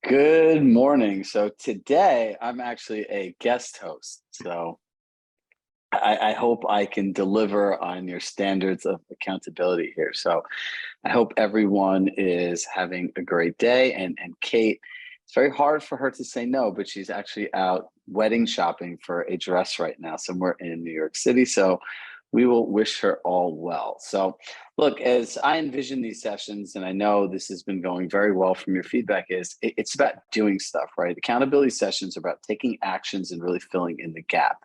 Good morning. So today I'm actually a guest host. So I hope I can deliver on your standards of accountability here. So I hope everyone is having a great day. And Cate, it's very hard for her to say no, but she's actually out wedding shopping for a dress right now somewhere in New York City. So we will wish her all well. So look, as I envision these sessions, and I know this has been going very well from your feedback, it's about doing stuff, right? Accountability sessions are about taking actions and really filling in the gap.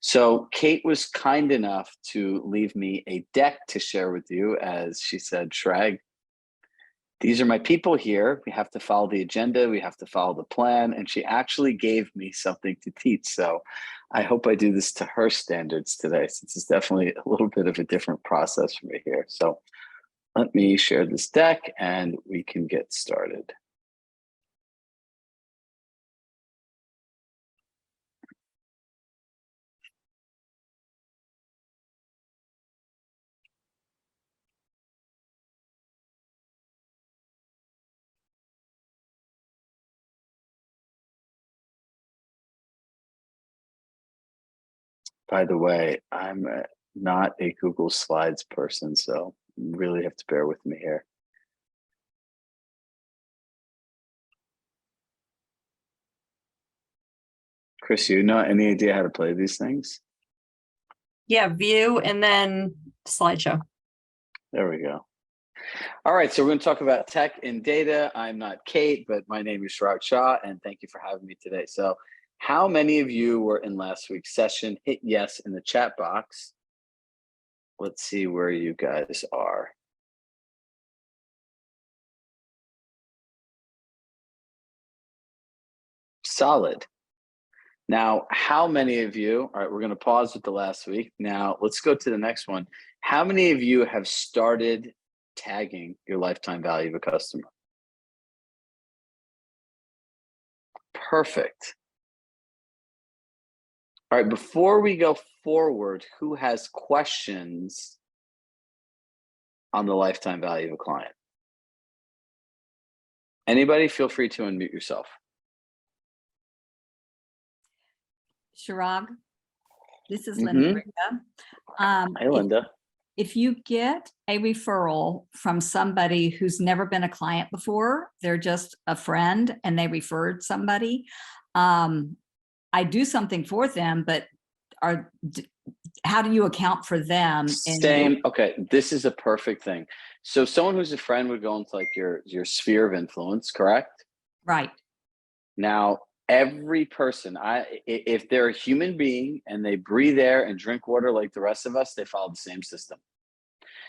So Cate was kind enough to leave me a deck to share with you. As she said, Shrag, these are my people here. We have to follow the agenda. We have to follow the plan. And she actually gave me something to teach. So I hope I do this to her standards today, since it's definitely a little bit of a different process for me here. So let me share this deck and we can get started. By the way, I'm not a Google Slides person, so you really have to bear with me here. Chris, you know any idea how to play these things? Yeah, view and then slideshow. There we go. All right, so we're going to talk about tech and data. I'm not Cate, but my name is Chirag Shah, and thank you for having me today. So how many of you were in last week's session? Hit yes in the chat box. Let's see where you guys are. Solid. Now, how many of you, all right, we're going to pause with the last week. Now, let's go to the next one. How many of you have started tagging your lifetime value of a customer? Perfect. All right, before we go forward, who has questions on the lifetime value of a client? Anybody, feel free to unmute yourself. Chirag, this is Linda. Hi, Linda. If you get a referral from somebody who's never been a client before, they're just a friend and they referred somebody, I do something for them, but how do you account for them? Same. Okay, this is a perfect thing. So someone who's a friend would go into like your sphere of influence, correct? Right. Now, every person, if they're a human being and they breathe air and drink water like the rest of us, they follow the same system.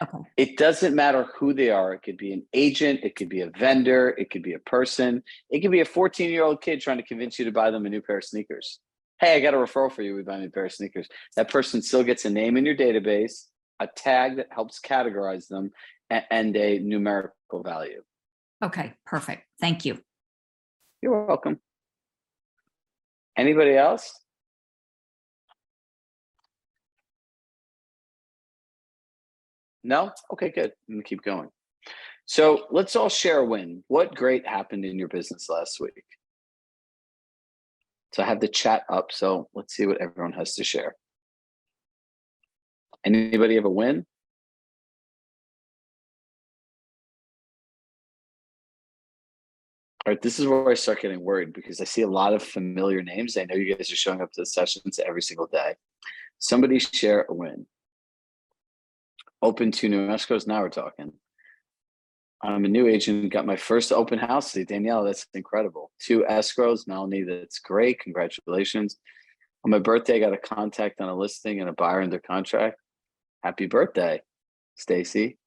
Okay. It doesn't matter who they are. It could be an agent, it could be a vendor, it could be a person, it could be a 14-year-old kid trying to convince you to buy them a new pair of sneakers. Hey, I got a referral for you. We buy me a pair of sneakers. That person still gets a name in your database, a tag that helps categorize them, and a numerical value. Okay, perfect. Thank you. You're welcome. Anybody else? No? Okay, good. Let me keep going. So let's all share a win. What great happened in your business last week? So I have the chat up, so let's see what everyone has to share. Anybody have a win? All right, this is where I start getting worried because I see a lot of familiar names. I know you guys are showing up to the sessions every single day. Somebody share a win. Open 2 new escrows. Now we're talking. I'm a new agent, got my first open house. Danielle, that's incredible. 2 escrows. Melanie, that's great. Congratulations. On my birthday, I got a contact on a listing and a buyer under contract. Happy birthday, Stacy.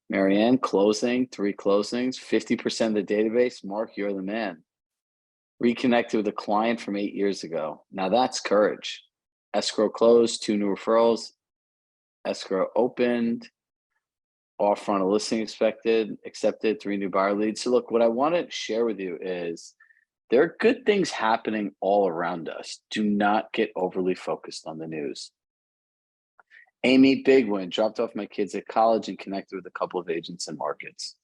Marianne, closing, 3 closings, 50% of the database. Mark, you're the man. Reconnected with a client from 8 years ago. Now that's courage. Escrow closed, 2 new referrals. Escrow opened. Offer on a listing accepted, 3 new buyer leads. So look, what I want to share with you is there are good things happening all around us. Do not get overly focused on the news. Amy, big win, dropped off my kids at college and connected with a couple of agents and markets.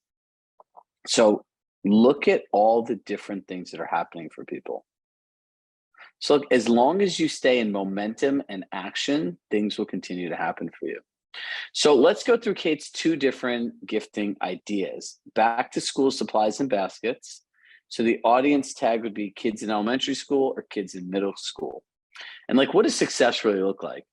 So Look at all the different things that are happening for people. So look, as long as you stay in momentum and action, things will continue to happen for you. So let's go through Cate's 2 different gifting ideas. Back to school supplies and baskets. So the audience tag would be kids in elementary school or kids in middle school. And like, what does success really look like?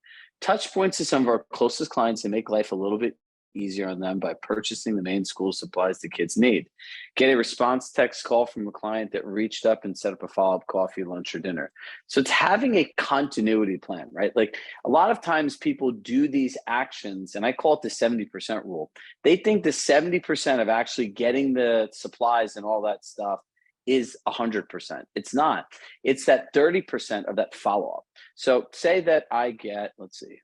Touch points to some of our closest clients and make life a little bit easier on them by purchasing the main school supplies the kids need. Get a response text call from a client that reached up and set up a follow-up coffee, lunch, or dinner. So it's having a continuity plan, right? Like a lot of times people do these actions, and I call it the 70% rule. They think the 70% of actually getting the supplies and all that stuff is 100%. It's not. It's that 30% of that follow-up. So say that I get, let's see,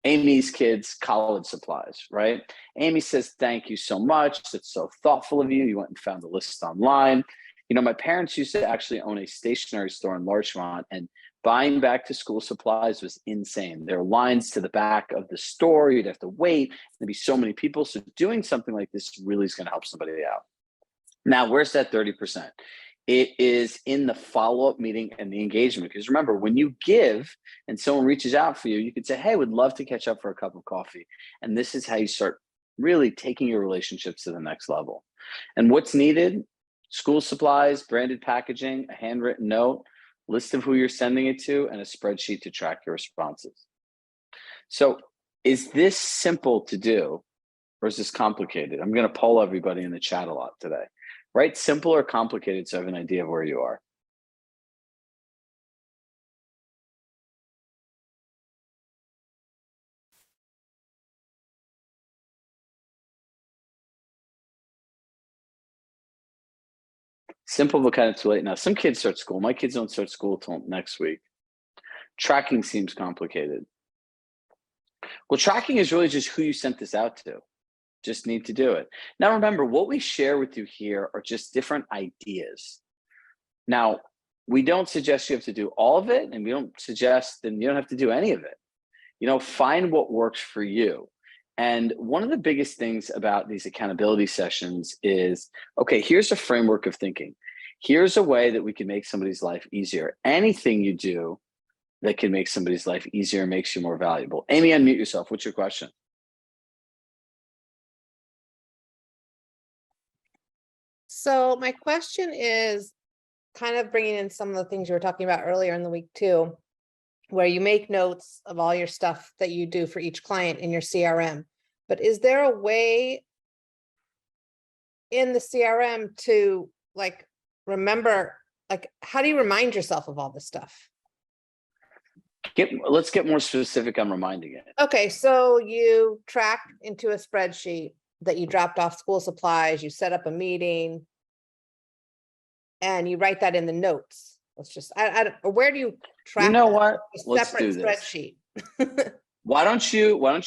Amy's kids' college supplies, right? Amy says, thank you so much. That's so thoughtful of you. You went and found the list online. You know, my parents used to actually own a stationery store in Larchmont, and buying back to school supplies was insane. There are lines to the back of the store. You'd have to wait. There'd be so many people. So doing something like this really is going to help somebody out. Now, where's that 30%? It is in the follow-up meeting and the engagement. Because remember, when you give and someone reaches out for you, you could say, hey, would love to catch up for a cup of coffee. And this is how you start really taking your relationships to the next level. And what's needed? School supplies, branded packaging, a handwritten note, list of who you're sending it to, and a spreadsheet to track your responses. So is this simple to do, or is this complicated? I'm going to poll everybody in the chat a lot today. Right? Simple or complicated, so I have an idea of where you are. Simple, but kind of too late now. Some kids start school. My kids don't start school till next week. Tracking seems complicated. Well, tracking is really just who you sent this out to. Just need to do it. Now, remember, what we share with you here are just different ideas. Now, we don't suggest you have to do all of it, and we don't suggest that you don't have to do any of it. You know, find what works for you. And one of the biggest things about these accountability sessions is, okay, here's a framework of thinking. Here's a way that we can make somebody's life easier. Anything you do that can make somebody's life easier makes you more valuable. Amy, unmute yourself. What's your question? So my question is kind of bringing in some of the things you were talking about earlier in the week too, where you make notes of all your stuff that you do for each client in your CRM. But is there a way in the CRM to like remember, like, how do you remind yourself of all this stuff? Let's get more specific on reminding it. Okay, so you track into a spreadsheet that you dropped off school supplies, you set up a meeting, and you write that in the notes. Let's just, where do you track? You know what? A Let's do separate this. spreadsheet. Why don't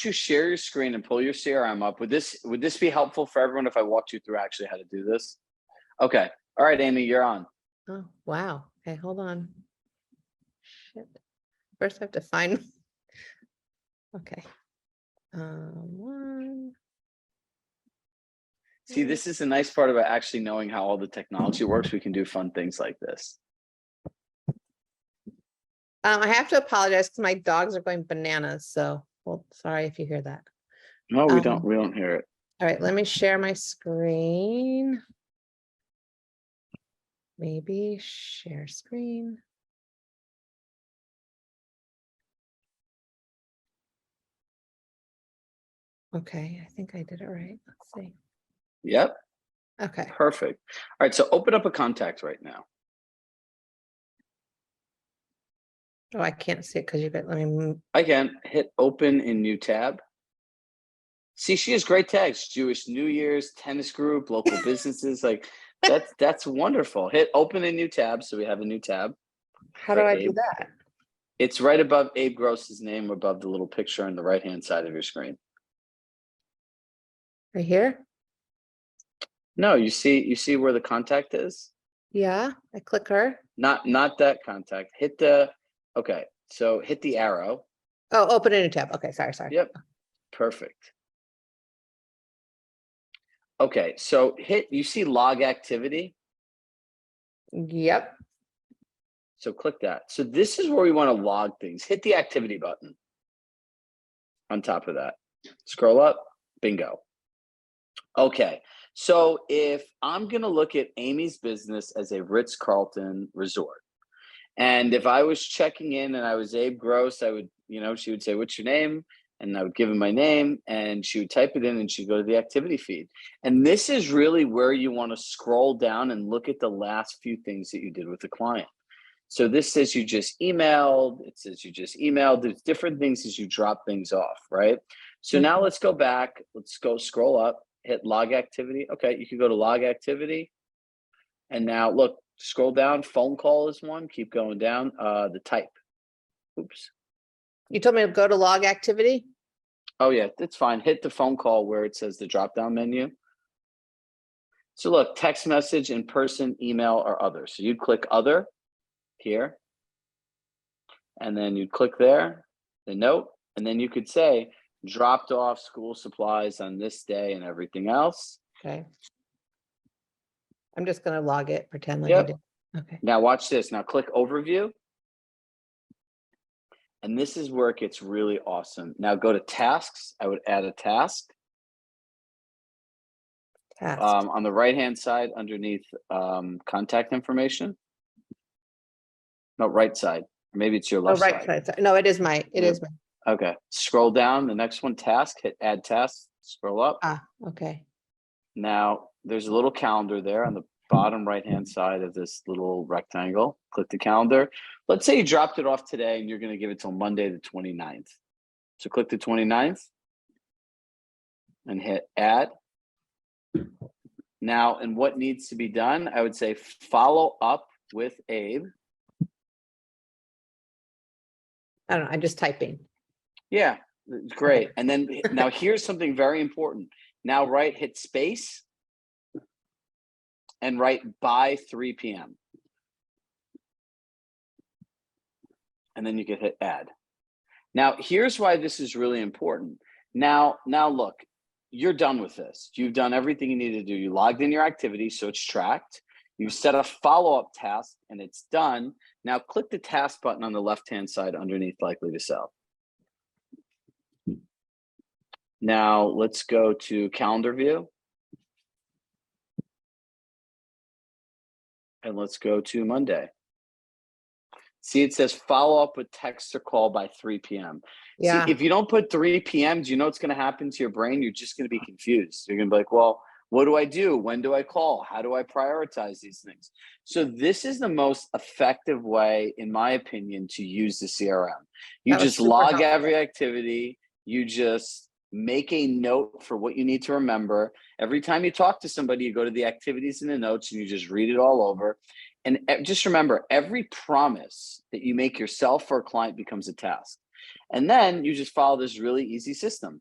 you share your screen and pull your CRM up? Would this be helpful for everyone if I walked you through actually how to do this? Okay. All right, Amy, you're on. Oh, wow. Okay, hold on. Shit. First I have to find. Okay. One. See, this is the nice part about actually knowing how all the technology works. We can do fun things like this. I have to apologize because my dogs are going bananas. So, well, sorry if you hear that. No, we don't hear it. All right, let me share my screen. Maybe share screen. Okay, I think I did it right. Let's see. Yep. Okay. Perfect. All right, so open up a contact right now. Oh, I can't see it because you got, let me. Again, hit open in new tab. See, she has great tags: Jewish New Year's, tennis group, local businesses. Like that's wonderful. Hit open in new tab. So we have a new tab. How do I do that? It's right above Abe Gross's name, above the little picture on the right-hand side of your screen. Right here? No, you see where the contact is? Yeah, I click her. Not that contact. Hit the, okay, so hit the arrow. Oh, open in a tab. Okay, sorry. Yep, perfect. Okay, so you see log activity? Yep. So click that. So this is where we want to log things. Hit the activity button on top of that. Scroll up, bingo. Okay, so if I'm going to look at Amy's business as a Ritz-Carlton resort, and if I was checking in and I was Abe Gross, I would, she would say, what's your name? And I would give him my name and she would type it in and she'd go to the activity feed. And this is really where you want to scroll down and look at the last few things that you did with the client. So this says you just emailed, it says you just emailed, there's different things as you drop things off, right? So now let's go back, let's go scroll up, hit log activity. Okay, you can go to log activity. And now look, scroll down, phone call is one, keep going down, the type. Oops. You told me to go to log activity? Oh yeah, that's fine. Hit the phone call where it says the drop-down menu. So look, text message, in person, email, or other. So you'd click other here, and then you'd click there, the note, and then you could say, dropped off school supplies on this day and everything else. Okay. I'm just gonna log it, pretend like I Yep. did. Okay. Now watch this. Now click overview. And this is where it gets really awesome. Now go to tasks. I would add a task. Task. On the right-hand side underneath contact information. No, right side. Maybe it's your Oh, left right side. side. No, it is my, it is my, Okay. Scroll down. The next one, task. Hit add task. Scroll up. okay. Now there's a little calendar there on the bottom right-hand side of this little rectangle. Click the calendar. Let's say you dropped it off today and you're going to give it till Monday, the 29th. So click the 29th and hit add. Now, and what needs to be done, I would say follow up with Abe. I don't know, I'm just typing. Yeah, great. And then now here's something very important. Now hit space and write by 3 p.m. And then you can hit add. Now, here's why this is really important. Now look, you're done with this. You've done everything you need to do. You logged in your activity, so it's tracked. You set a follow-up task and it's done. Now click the task button on the left-hand side underneath likely to sell. Now let's go to calendar view. And let's go to Monday. See, it says follow up with text or call by 3 p.m. Yeah. See, if you don't put 3 p.m., do you know what's going to happen to your brain? You're just going to be confused. You're going to be like, well, what do I do? When do I call? How do I prioritize these things? So this is the most effective way, in my opinion, to use the CRM. You That was just super log helpful. every activity. You just make a note for what you need to remember. Every time you talk to somebody, you go to the activities in the notes and you just read it all over. And just remember, every promise that you make yourself or a client becomes a task. And then you just follow this really easy system.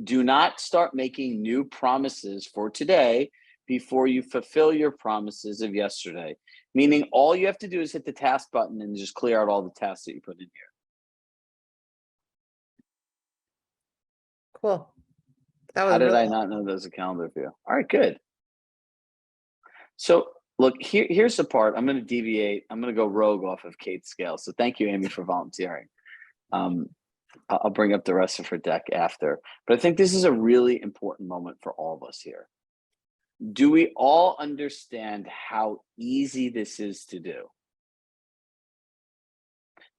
Do not start making new promises for today before you fulfill your promises of yesterday. Meaning all you have to do is hit the task button and just clear out all the tasks that you put in here. Cool. That was How did really I not know there's a calendar view? All right, good. So look, here's the part. I'm going to deviate. I'm going to go rogue off of Cate's scale. So thank you, Amy, for volunteering. I'll bring up the rest of her deck after. But I think this is a really important moment for all of us here. Do we all understand how easy this is to do?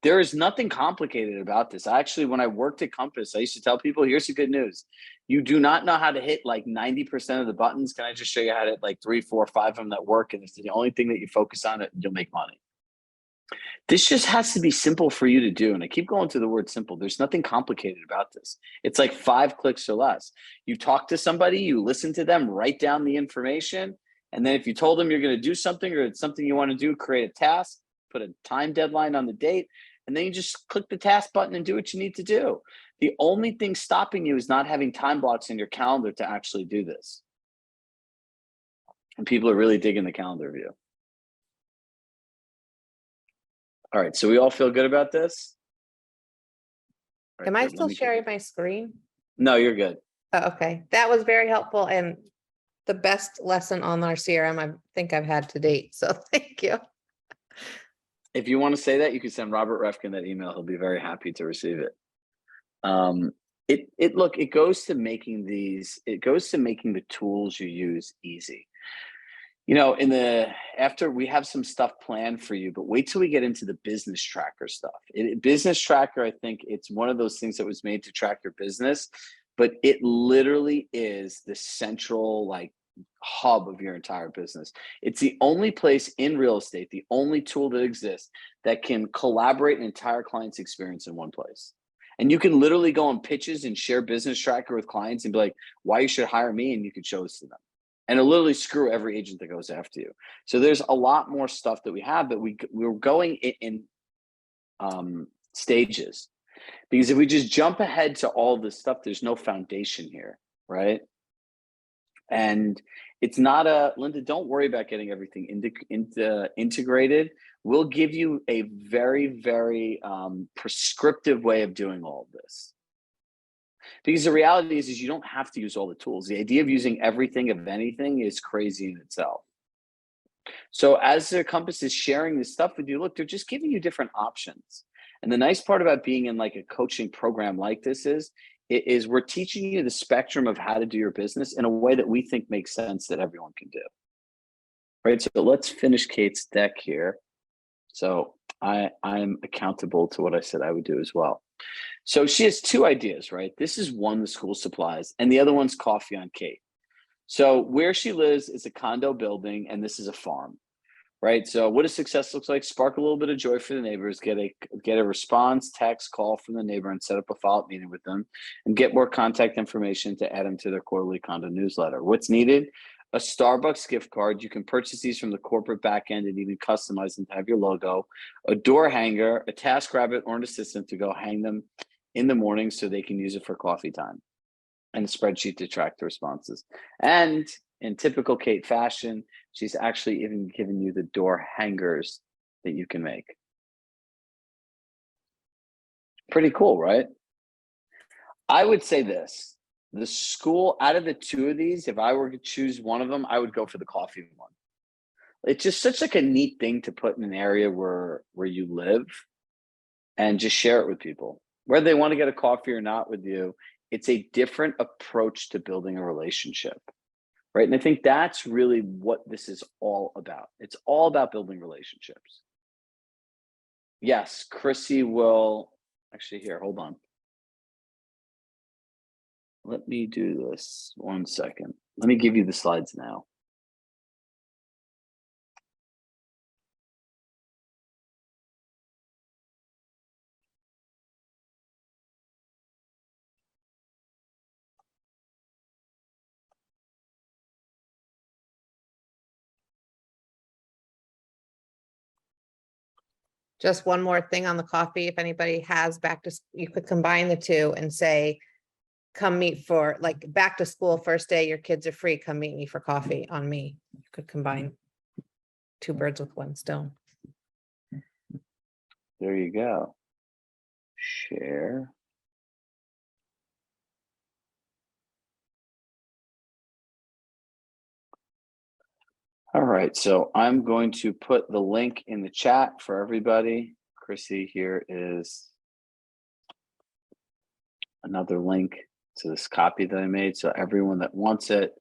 There is nothing complicated about this. Actually, when I worked at Compass, I used to tell people, here's the good news. You do not know how to hit like 90% of the buttons. Can I just show you how to hit like 3, 4, 5 of them that work? And it's the only thing that you focus on, it, you'll make money. This just has to be simple for you to do. And I keep going to the word simple. There's nothing complicated about this. It's like 5 clicks or less. You talk to somebody, you listen to them, write down the information. And then if you told them you're going to do something or it's something you want to do, create a task, put a time deadline on the date, and then you just click the task button and do what you need to do. The only thing stopping you is not having time blocks in your calendar to actually do this. And people are really digging the calendar view. All right, so we all feel good about this? All right, Am I good. still sharing my screen? No, you're good. Oh, okay. That was very helpful. And the best lesson on our CRM I think I've had to date. So thank you. If you want to say that, you can send Robert Refkin that email. He'll be very happy to receive it. It goes to making the tools you use easy. You know, after we have some stuff planned for you, but wait till we get into the business tracker stuff. Business tracker, I think it's one of those things that was made to track your business, but it literally is the central like hub of your entire business. It's the only place in real estate, the only tool that exists that can collaborate an entire client's experience in one place. And you can literally go on pitches and share business tracker with clients and be like, why you should hire me, and you can show this to them. And it'll literally screw every agent that goes after you. So there's a lot more stuff that we have, but we're going in stages. Because if we just jump ahead to all this stuff, there's no foundation here, right? And it's not Linda, don't worry about getting everything integrated. We'll give you a very, very prescriptive way of doing all of this. Because the reality is you don't have to use all the tools. The idea of using everything of anything is crazy in itself. So as the Compass is sharing this stuff with you, look, they're just giving you different options. And the nice part about being in like a coaching program like this is we're teaching you the spectrum of how to do your business in a way that we think makes sense that everyone can do. Right, so let's finish Cate's deck here. So I'm accountable to what I said I would do as well. So she has two ideas, right? This is one, the school supplies, and the other one's coffee on Cate. So where she lives is a condo building, and this is a farm, right? So what does success looks like? Spark a little bit of joy for the neighbors, get a response, text, call from the neighbor, and set up a follow-up meeting with them, and get more contact information to add them to their quarterly condo newsletter. What's needed? A Starbucks gift card. You can purchase these from the corporate back end and even customize them to have your logo, a door hanger, a TaskRabbit, or an assistant to go hang them in the morning so they can use it for coffee time, and a spreadsheet to track the responses. And in typical Cate fashion, she's actually even given you the door hangers that you can make. Pretty cool, right? I would say this. The school, out of the two of these, if I were to choose one of them, I would go for the coffee one. It's just such like a neat thing to put in an area where you live and just share it with people. Whether they want to get a coffee or not with you, it's a different approach to building a relationship, right? And I think that's really what this is all about. It's all about building relationships. Yes, Chrissy will, actually here, hold on. Let me do this 1 second. Let me give you the slides now. Just one more thing on the coffee. If anybody has you could combine the two and say, come meet for like back to school first day, your kids are free, come meet me for coffee on me. You could combine two birds with one stone. There you go. Share. All right, so I'm going to put the link in the chat for everybody. Chrissy, here is another link to this copy that I made. So everyone that wants it,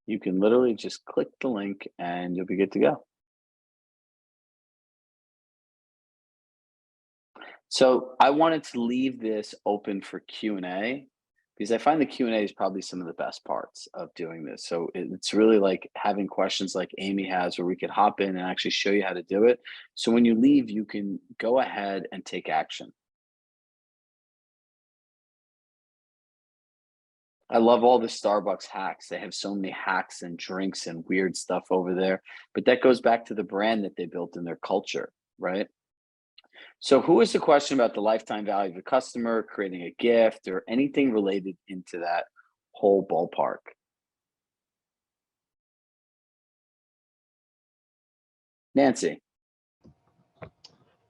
you can literally just click the link and you'll be good to go. So I wanted to leave this open for Q&A because I find the Q&A is probably some of the best parts of doing this. So it's really like having questions like Amy has, where we could hop in and actually show you how to do it. So when you leave, you can go ahead and take action. I love all the Starbucks hacks. They have so many hacks and drinks and weird stuff over there, but that goes back to the brand that they built in their culture, right? So who is the question about the lifetime value of a customer, creating a gift, or anything related into that whole ballpark? Nancy.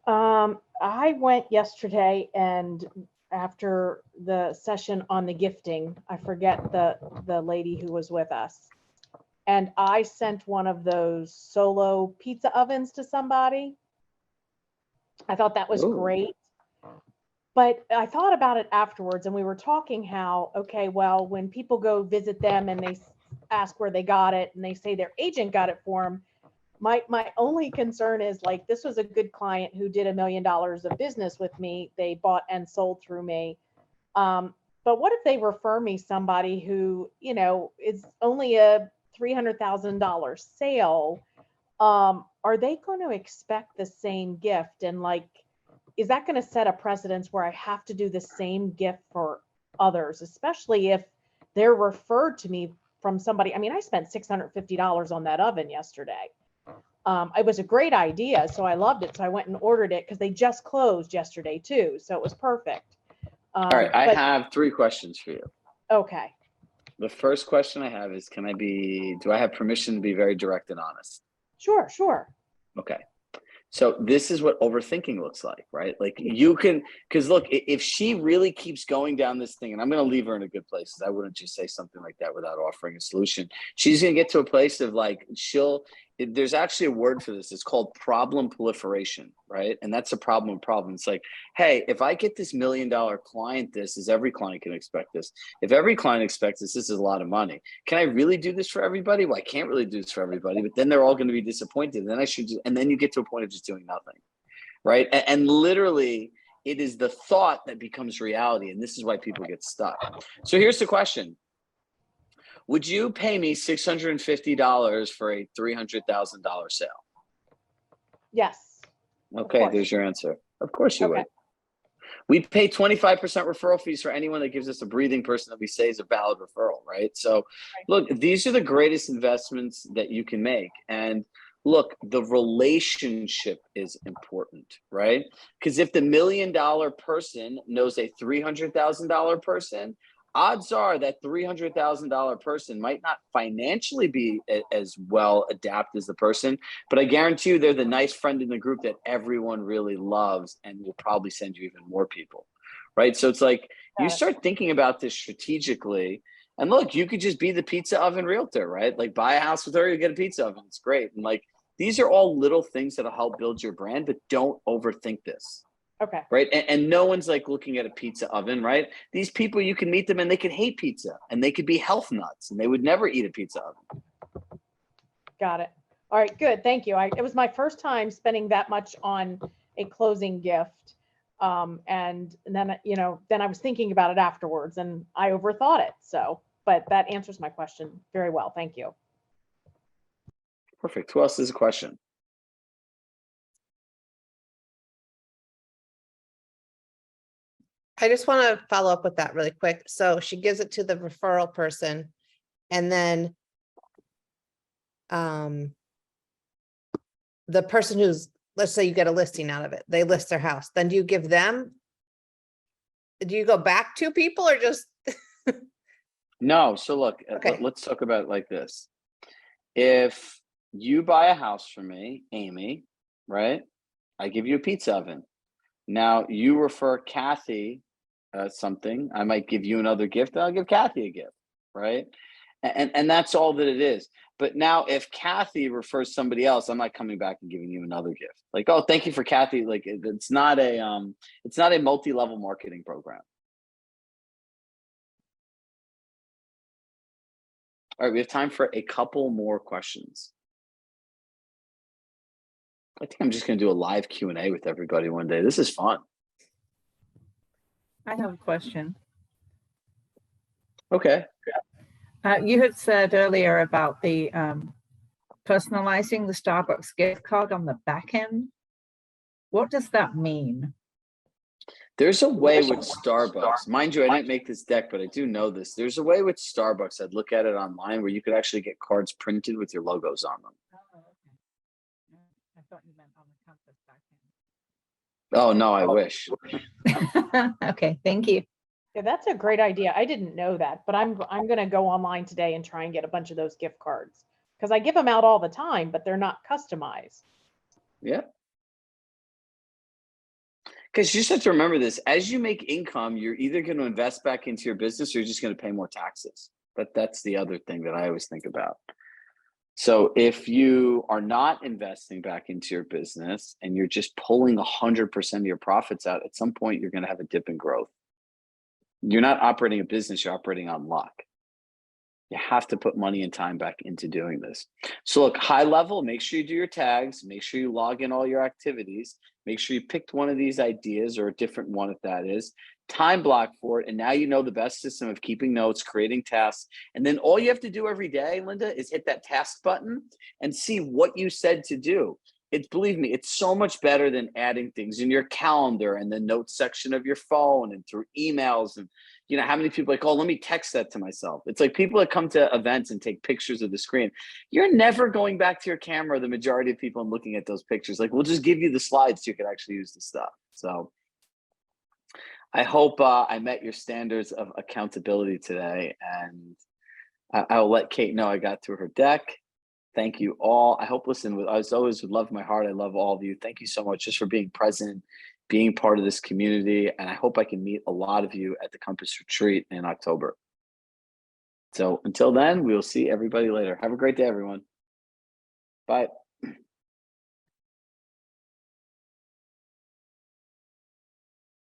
I went yesterday, and after the session on the gifting, I forget the lady who was with us. and I sent one of those solo pizza ovens to somebody. I thought that was Ooh. great. But I thought about it afterwards, and we were talking how, okay, well, when people go visit them and they ask where they got it and they say their agent got it for them, my only concern is, like, this was a good client who did $1 million of business with me. They bought and sold through me. But what if they refer me somebody who, you know, is only a $300,000 sale? Are they going to expect the same gift? And, like, is that going to set a precedence where I have to do the same gift for others, especially if they're referred to me from somebody? I mean, I spent $650 on that oven yesterday. It was a great idea, so I loved it. So I went and ordered it because they just closed yesterday too. So it was perfect. All right, I have 3 questions for you. Okay. The first question I have is, do I have permission to be very direct and honest? Sure, sure. Okay. So this is what overthinking looks like, right? Like, you can, because look, if she really keeps going down this thing, and I'm going to leave her in a good place, I wouldn't just say something like that without offering a solution. She's going to get to a place of, like, there's actually a word for this. It's called problem proliferation, right? And that's a problem. It's like, hey, if I get this $1 million client, is every client can expect this. If every client expects this is a lot of money. Can I really do this for everybody? Well, I can't really do this for everybody, but then they're all going to be disappointed. And then you get to a point of just doing nothing, right? And literally, it is the thought that becomes reality. And this is why people get stuck. So here's the question. Would you pay me $650 for a $300,000 sale? Yes. Okay, there's your answer. Of course you would. We pay 25% referral fees for anyone that gives us a breathing person that we say is a valid referral, right? So look, these are the greatest investments that you can make. And look, the relationship is important, right? Because if the $1 million person knows a $300,000 person, odds are that $300,000 person might not financially be as well adapted as the person, but I guarantee you they're the nice friend in the group that everyone really loves and will probably send you even more people, right? So it's like, you start thinking about this strategically, and look, you could just be the pizza oven realtor, right? Like, buy a house with her, you get a pizza oven. It's great. And, like, these are all little things that'll help build your brand, but don't overthink this. Okay. Right. And no one's like looking at a pizza oven, right? These people, you can meet them and they can hate pizza and they could be health nuts and they would never eat a pizza oven. Got it. All right, good. Thank you. It was my first time spending that much on a closing gift. And then, you know, then I was thinking about it afterwards and I overthought it. So, but that answers my question very well. Thank you. Perfect. Who else has a question? I just want to follow up with that really quick. So she gives it to the referral person, and then the person who's, let's say you get a listing out of it, they list their house. Then do you give them? Do you go back to people or just? No. So look, Okay. let's talk about it like this. If you buy a house from me, Amy, right? I give you a pizza oven. Now you refer Kathy something. I might give you another gift. I'll give Kathy a gift, right? And that's all that it is. But now if Kathy refers somebody else, I'm not coming back and giving you another gift. Like, oh, thank you for Kathy. Like, it's not a multi-level marketing program. All right, we have time for a couple more questions. I think I'm just going to do a live Q&A with everybody one day. This is fun. I have a question. Okay. You had said earlier about the personalizing the Starbucks gift card on the back end. What does that mean? There's a way with Starbucks. Mind you, I didn't make this deck, but I do know this. There's a way with Starbucks. I'd look at it online where you could actually get cards printed with your logos on them. Oh, okay. I thought you meant on the campus back Oh, no, I wish. end. Okay, thank you. Yeah, that's a great idea. I didn't know that, but I'm going to go online today and try and get a bunch of those gift cards because I give them out all the time, but they're not customized. Yeah. Because you just have to remember this. As you make income, you're either going to invest back into your business or you're just going to pay more taxes. But that's the other thing that I always think about. So if you are not investing back into your business and you're just pulling 100% of your profits out, at some point you're going to have a dip in growth. You're not operating a business, you're operating on luck. You have to put money and time back into doing this. So look, high level, make sure you do your tags, make sure you log in all your activities, make sure you picked one of these ideas or a different one if that is, time block for it. And now you know the best system of keeping notes, creating tasks. And then all you have to do every day, Linda, is hit that task button and see what you said to do. It's, believe me, it's so much better than adding things in your calendar and the notes section of your phone and through emails. And you know, how many people are like, oh, let me text that to myself. It's like people that come to events and take pictures of the screen. You're never going back to your camera, the majority of people, and looking at those pictures. Like, we'll just give you the slides so you can actually use the stuff. So I hope I met your standards of accountability today. And I'll let Cate know I got through her deck. Thank you all. I hope, listen, as always, with love of my heart, I love all of you. Thank you so much just for being present, being part of this community. And I hope I can meet a lot of you at the Compass Retreat in October. So until then, we will see everybody later. Have a great day, everyone. Bye.